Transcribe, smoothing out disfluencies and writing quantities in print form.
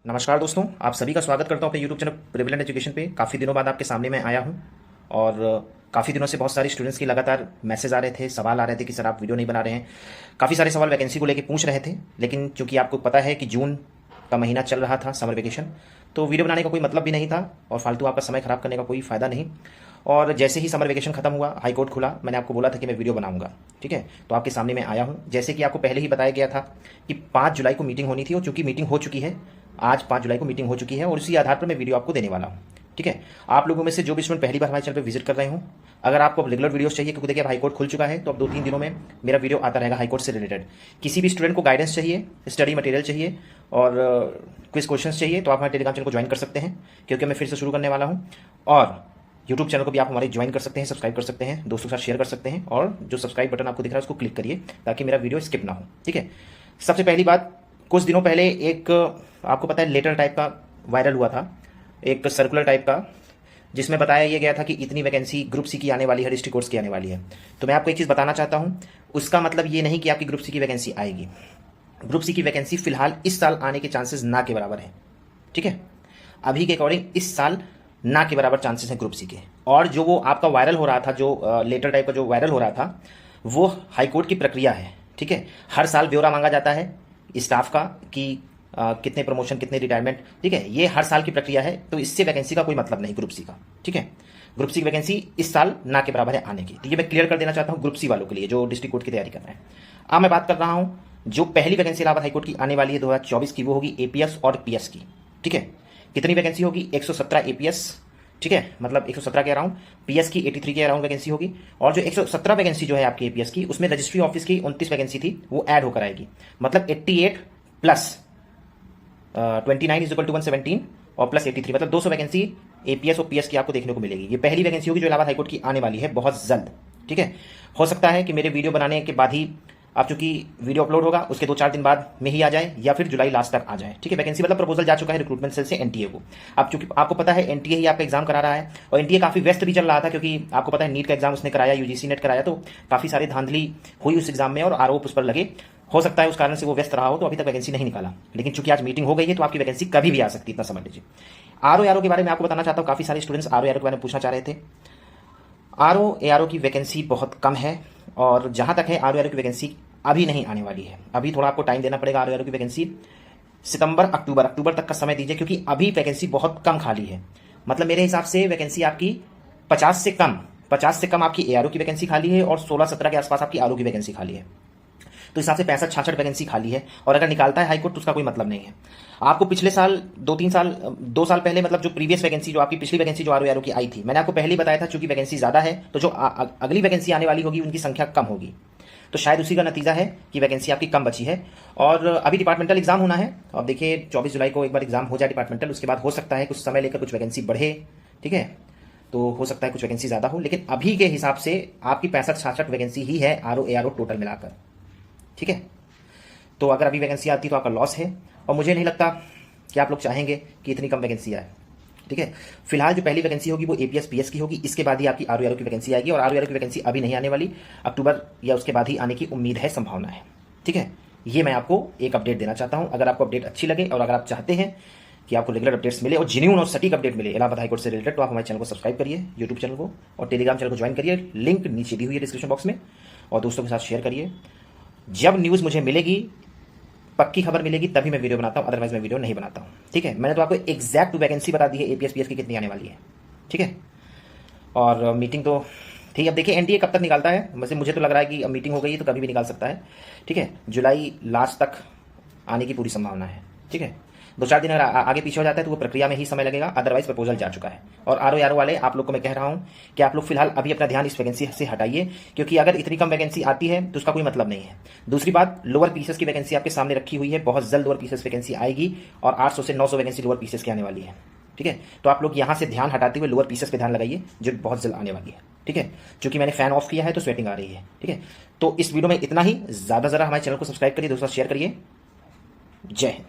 नमस्कार दोस्तों, आप सभी का स्वागत करता हूं अपने यूट्यूब चैनल प्रिविलेंट एजुकेशन पे। काफ़ी दिनों बाद आपके सामने मैं आया हूं और काफ़ी दिनों से बहुत सारे स्टूडेंट्स की लगातार मैसेज आ रहे थे, सवाल आ रहे थे कि सर आप वीडियो नहीं बना रहे हैं। काफ़ी सारे सवाल वैकेंसी को लेकर पूछ रहे थे, लेकिन चूंकि आपको पता है कि जून का महीना चल रहा था, समर वेकेशन, तो वीडियो बनाने का कोई मतलब भी नहीं था और फालतू आपका समय खराब करने का कोई फ़ायदा नहीं। और जैसे ही समर वेकेशन खत्म हुआ, हाई कोर्ट खुला, मैंने आपको बोला था कि मैं वीडियो बनाऊंगा, ठीक है। तो आपके सामने मैं आया हूँ। जैसे कि आपको पहले ही बताया गया था कि 5 जुलाई को मीटिंग होनी थी और चूंकि मीटिंग हो चुकी है, आज 5 जुलाई को मीटिंग हो चुकी है और इसी आधार पर मैं वीडियो आपको देने वाला हूँ, ठीक है। आप लोगों में से जो भी स्टूडेंट पहली बार हमारे चैनल पर विजिट कर रहे हो, अगर आपको अब रेगुलर वीडियोस चाहिए, क्योंकि देखिए अब हाईकोर्ट खुल चुका है, तो अब 2-3 दिनों में मेरा वीडियो आता रहेगा हाईकोर्ट से रिलेटेड। किसी भी स्टूडेंट को गाइडेंस चाहिए, स्टडी मटेरियल चाहिए और क्विज क्वेश्चन चाहिए, तो आप हमारे टेलीग्राम चैनल को ज्वाइन कर सकते हैं, क्योंकि मैं फिर से शुरू करने वाला हूँ। और यूट्यूब चैनल को भी आप हमारे ज्वाइन कर सकते हैं, सब्सक्राइब कर सकते हैं, दोस्तों के साथ शेयर कर सकते हैं और जो सब्सक्राइब बटन आपको दिख रहा है उसको क्लिक करिए ताकि मेरा वीडियो स्किप ना हो, ठीक है। सबसे पहली बात, कुछ दिनों पहले एक आपको पता है लेटर टाइप का वायरल हुआ था, एक सर्कुलर टाइप का, जिसमें बताया यह गया था कि इतनी वैकेंसी ग्रुप सी की आने वाली है, डिस्ट्रिक्ट कोर्स की आने वाली है। तो मैं आपको एक चीज़ बताना चाहता हूं, उसका मतलब ये नहीं कि आपकी ग्रुप सी की वैकेंसी आएगी। ग्रुप सी की वैकेंसी फिलहाल इस साल आने के चांसेस ना के बराबर है, ठीक है। अभी के अकॉर्डिंग इस साल ना के बराबर चांसेस हैं ग्रुप सी के। और जो वो आपका वायरल हो रहा था, जो लेटर टाइप का जो वायरल हो रहा था, वो हाईकोर्ट की प्रक्रिया है, ठीक है। हर साल ब्यौरा मांगा जाता है स्टाफ का कि कितने प्रमोशन, कितने रिटायरमेंट, ठीक है। ये हर साल की प्रक्रिया है, तो इससे वैकेंसी का कोई मतलब नहीं ग्रुप सी का, ठीक है। ग्रुप सी की वैकेंसी इस साल ना के बराबर है आने की, तो ये मैं क्लियर कर देना चाहता हूँ ग्रुप सी वालों के लिए जो डिस्ट्रिक्ट कोर्ट की तैयारी कर रहे हैं। अब मैं बात कर रहा हूँ जो पहली वैकेंसी इलाहाबाद हाईकोर्ट की आने वाली है 2024 की, वो होगी एपीएस और पीएस की, ठीक है। कितनी वैकेंसी होगी? 117 एपीएस, ठीक है, मतलब 117 के अराउंड, पीएस की 83 के अराउंड वैकेंसी होगी। और जो 117 वैकेंसी जो है आपकी एपीएस की, उसमें रजिस्ट्री ऑफिस की 29 वैकेंसी थी, वो ऐड होकर आएगी, मतलब 88 प्लस 29 इज इक्वल टू 117 और प्लस 83, मतलब 200 वैकेंसी एपीएस और पीएस की आपको देखने को मिलेगी। ये पहली वैकेंसी होगी जो इलाहाबाद हाईकोर्ट की आने वाली है बहुत जल्द, ठीक है। हो सकता है कि मेरे वीडियो बनाने के बाद ही, अब चूंकि वीडियो अपलोड होगा उसके 2-4 दिन बाद में ही आ जाए या फिर जुलाई लास्ट तक आ जाए, ठीक है। वैकेंसी मतलब प्रपोजल जा चुका है रिक्रूटमेंट सेल से एनटीए को। अब चूंकि आपको पता है एनटीए ही आपका एग्जाम करा रहा है और एनटीए काफी व्यस्त भी चल रहा था, क्योंकि आपको पता है नीट का एग्जाम उसने कराया, यूजीसी नेट कराया, तो काफी सारी धांधली हुई उस एग्जाम में और आरोप उस पर लगे। हो सकता है उस कारण से वो व्यस्त रहा हो, तो अभी तक वैकेंसी नहीं निकाला, लेकिन चूंकि आज मीटिंग हो गई है तो आपकी वैकेंसी कभी भी आ सकती है, इतना समझ लीजिए। आरओ के बारे में आपको बताना चाहता हूँ, काफी सारे स्टूडेंट्स आरओ के बारे में पूछना चाह रहे थे। आरओ की वैकेंसी बहुत कम है और जहां तक है आरओ की वैकेंसी अभी नहीं आने वाली है। अभी थोड़ा आपको टाइम देना पड़ेगा आरओ की वैकेंसी, सितंबर अक्टूबर तक का समय दीजिए, क्योंकि अभी वैकेंसी बहुत कम खाली है। मतलब मेरे हिसाब से वैकेंसी आपकी 50 से कम आपकी एआरओ की वैकेंसी खाली है और 16-17 के आसपास आपकी आरओ की वैकेंसी खाली है। तो हिसाब से 65-66 वैकेंसी खाली है और अगर निकालता है हाईकोर्ट तो उसका कोई मतलब नहीं है। आपको पिछले साल 2 साल पहले, मतलब जो प्रीवियस वैकेंसी, जो आपकी पिछली वैकेंसी जो आरओ की आई थी, मैंने आपको पहले ही बताया था, चूंकि वैकेंसी ज्यादा है तो जो अगली वैकेंसी आने वाली होगी उनकी संख्या कम होगी। तो शायद उसी का नतीजा है कि वैकेंसी आपकी कम बची है। और अभी डिपार्टमेंटल एग्जाम होना है, अब देखिए 24 जुलाई को एक बार एग्जाम हो जाए डिपार्टमेंटल, उसके बाद हो सकता है कुछ समय लेकर कुछ वैकेंसी बढ़े, ठीक है। तो हो सकता है कुछ वैकेंसी ज्यादा हो, लेकिन अभी के हिसाब से आपकी 65-66 वैकेंसी ही है आरओ एआरओ टोटल मिलाकर, ठीक है। तो अगर अभी वैकेंसी आती तो आपका लॉस है और मुझे नहीं लगता कि आप लोग चाहेंगे कि इतनी कम वैकेंसी आए, ठीक है। फिलहाल जो पहली वैकेंसी होगी वो एपीएस पीएस की होगी, इसके बाद ही आपकी आरओ की वैकेंसी आएगी और आरओ की वैकेंसी अभी नहीं आने वाली, अक्टूबर या उसके बाद ही आने की उम्मीद है, संभावना है, ठीक है। ये मैं आपको एक अपडेट देना चाहता हूं। अगर आपको अपडेट अच्छी लगे और अगर आप चाहते हैं कि आपको रेगुलर अपडेट्स मिले और जेन्युइन और सटीक अपडेट मिले इलाहाबाद हाईकोर्ट से रिलेटेड, तो आप हमारे चैनल को सब्सक्राइब करिए, यूट्यूब चैनल को, और टेलीग्राम चैनल को ज्वाइन करिए, लिंक नीचे दी हुई है डिस्क्रिप्शन बॉक्स में, और दोस्तों के साथ शेयर करिए। जब न्यूज़ मुझे मिलेगी, पक्की खबर मिलेगी, तभी मैं वीडियो बनाता हूं, अदरवाइज मैं वीडियो नहीं बनाता हूं, ठीक है। मैंने तो आपको एग्जैक्ट वैकेंसी बता दी है एपीएस पीएस की कितनी आने वाली है, ठीक है। और मीटिंग तो ठीक है, अब देखिए एनटीए कब तक निकालता है। वैसे मुझे तो लग रहा है कि अब मीटिंग हो गई है तो कभी भी निकाल सकता है, ठीक है। जुलाई लास्ट तक आने की पूरी संभावना है, ठीक है। 2-4 दिन अगर आगे पीछे हो जाता है तो वो प्रक्रिया में ही समय लगेगा, अदरवाइज प्रपोजल जा चुका है। और आरओ वाले आप लोग को मैं कह रहा हूं कि आप लोग फिलहाल अभी अपना ध्यान इस वैकेंसी से हटाइए, क्योंकि अगर इतनी कम वैकेंसी आती है तो उसका कोई मतलब नहीं है। दूसरी बात, लोअर पीसेस की वैकेंसी आपके सामने रखी हुई है, बहुत जल्द लोअर पीसेस वैकेंसी आएगी और 800 से 900 वैकेंसी लोअर पीसेस की आने वाली है, ठीक है। तो आप लोग यहां से ध्यान हटाते हुए लोअर पीसेस पे ध्यान लगाइए जो बहुत जल्द आने वाली है, ठीक है। चूंकि मैंने फैन ऑफ किया है तो स्वेटिंग आ रही है, ठीक है। तो इस वीडियो में इतना ही, ज्यादा हमारे चैनल को सब्सक्राइब करिए, दोस्तों शेयर करिए। जय हिंद।